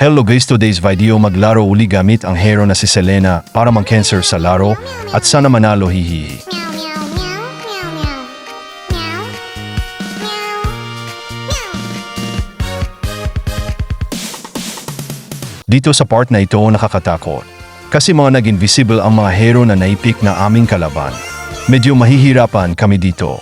Hello guys, today's video maglaro uli gamit ang hero na si Selena para mang-cancer sa laro at sana manalo hihihi. Dito sa part na ito nakakatakot kasi mga nag-invisible ang mga hero na naipik na aming kalaban. Medyo mahihirapan kami dito.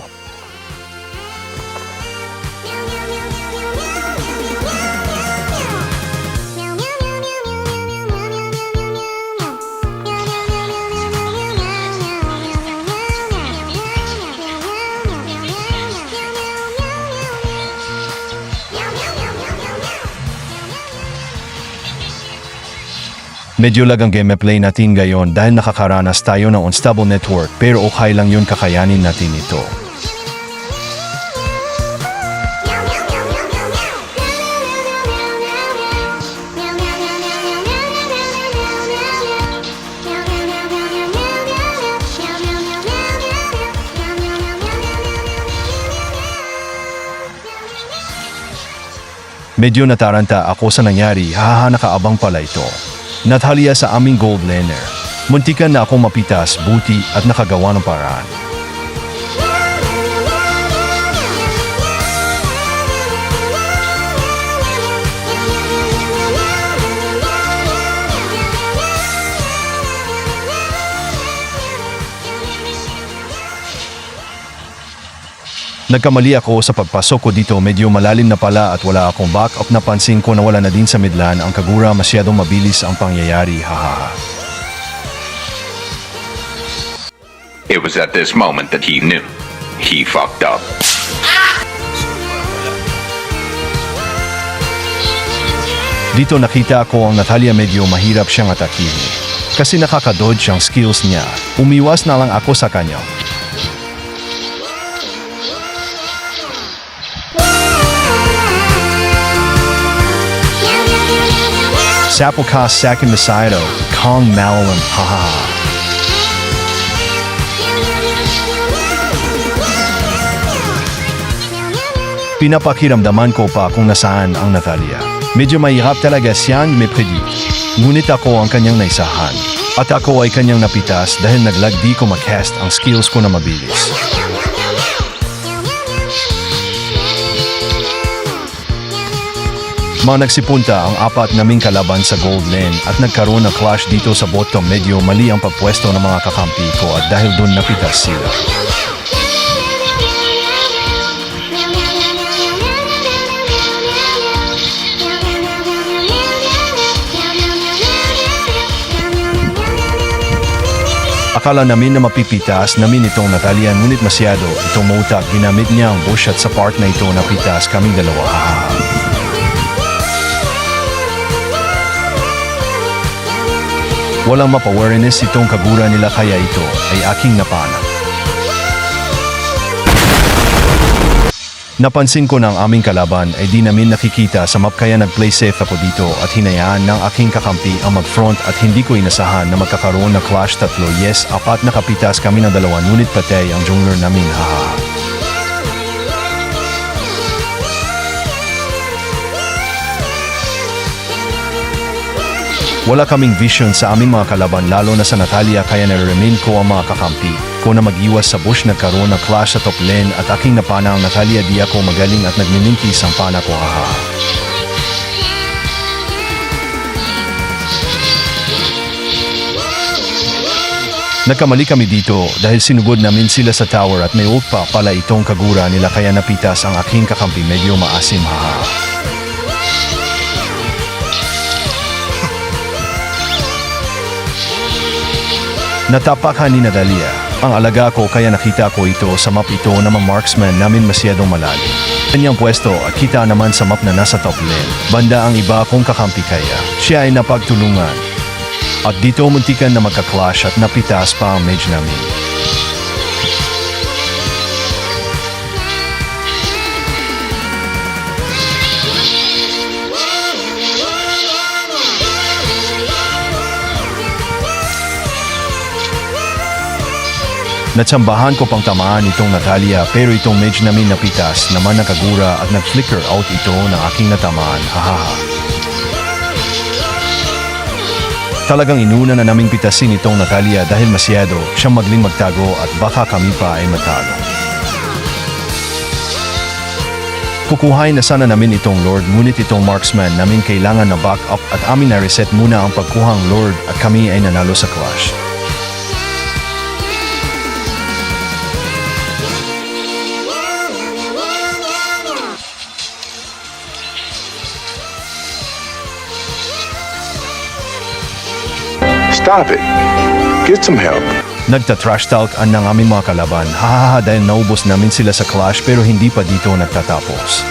Medyo lag ang gameplay natin ngayon dahil nakakaranas tayo ng unstable network pero okay lang yun, kakayanin natin ito. Medyo nataranta ako sa nangyari, nakaabang pala ito. Natalia sa aming gold laner. Muntikan na akong mapitas, buti at nakagawa ng paraan. Nagkamali ako sa pagpasok ko dito, medyo malalim na pala at wala akong backup. Napansin ko na wala na din sa mid lane ang Kagura, masyadong mabilis ang pangyayari, hahaha. It was at this moment that he knew. He fucked up. Dito nakita ko ang Natalia, medyo mahirap siyang atakihin kasi nakaka-dodge ang skills niya. Umiwas na lang ako sa kanya. Sapulkas Sakin Masaito, Kong Malalam, hahaha. Pinapakiramdaman ko pa kung nasaan ang Natalia. Medyo mahirap talaga siyang may-predict. Ngunit ako ang kanyang naisahan. At ako ay kanyang napitas dahil naglag di ko makast ang skills ko na mabilis. Mga nagsipunta ang apat naming kalaban sa gold lane at nagkaroon ng clash dito sa bottom. Medyo mali ang pagpwesto ng mga kakampi ko at dahil doon napitas sila. Akala namin na mapipitas namin itong Natalia, ngunit masyado itong Motak. Ginamit niya ang bush at sa part na ito napitas kaming dalawa, hahaha. Walang mapa-awareness itong Kagura nila kaya ito ay aking napana. Napansin ko na ang aming kalaban ay di namin nakikita sa map kaya nag-play safe ako dito at hinayaan ng aking kakampi ang mag-front at hindi ko inasahan na magkakaroon ng clash. 3, yes, 4 nakapitas kami ng 2 ngunit patay ang jungler namin, haha. Wala kaming vision sa aming mga kalaban lalo na sa Natalia kaya nare-remain ko ang mga kakampi ko na mag-iwas sa bush. Nagkaroon ng clash sa top lane at aking napana ang Natalia. Di ako magaling at nagmimintis ang pana ko, haha. Nagkamali kami dito dahil sinugod namin sila sa tower at may ult pa pala itong Kagura nila kaya napitas ang aking kakampi. Medyo maasim, haha. Natapakan ni Natalia ang alaga ko kaya nakita ko ito sa map ito na mga marksman namin masyadong malalim. Kanyang pwesto at kita naman sa map na nasa top lane. Banda ang iba kong kakampi kaya siya ay napagtulungan. At dito muntikan na magka-clash at napitas pa ang mage namin. Natsambahan ko pang tamaan itong Natalia pero itong mage namin napitas naman ng Kagura at nag-flicker out ito ng aking natamaan, hahaha. Talagang inuna na naming pitasin itong Natalia dahil masyado siyang magling magtago at baka kami pa ay matalo. Kukuhain na sana namin itong Lord ngunit itong marksman namin kailangan na back up at amin na reset muna ang pagkuhang Lord at kami ay nanalo sa clash. Stop it. Get some help. Nagta-trash talk ang ng aming mga kalaban. Hahaha dahil naubos namin sila sa clash pero hindi pa dito nagtatapos.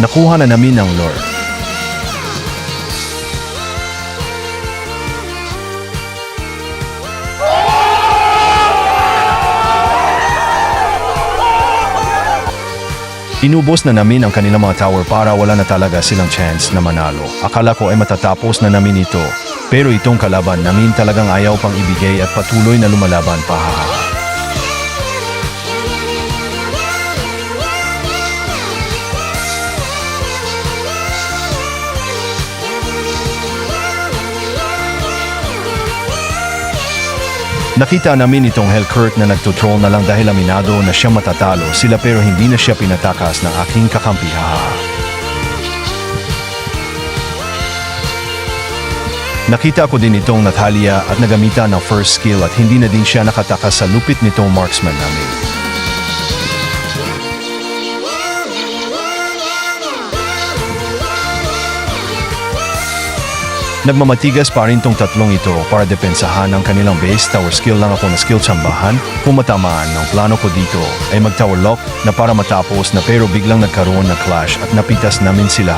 Nakuha na namin ang Lord. Inubos na namin ang kanilang mga tower para wala na talaga silang chance na manalo. Akala ko ay matatapos na namin ito. Pero itong kalaban namin talagang ayaw pang ibigay at patuloy na lumalaban pa. Nakita namin itong Hellcurt na nagtutrol na lang dahil aminado na siya matatalo sila pero hindi na siya pinatakas ng aking kakampi. Nakita ko din itong Natalia at nagamitan ng first skill at hindi na din siya nakatakas sa lupit nitong marksman namin. Nagmamatigas pa rin tong tatlong ito para depensahan ang kanilang base. Tower skill lang ako na skill tsambahan. Kung matamaan, ang plano ko dito ay mag-tower lock na para matapos na pero biglang nagkaroon ng clash at napitas namin sila.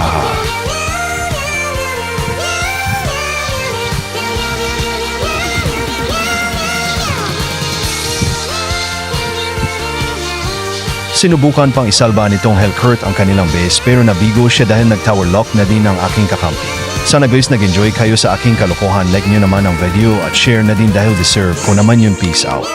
Sinubukan pang isalba nitong Hellcurt ang kanilang base pero nabigo siya dahil nag-tower lock na din ang aking kakampi. Sana guys nag-enjoy kayo sa aking kalokohan, like nyo naman ang video at share na din dahil deserve ko naman yun. Peace out.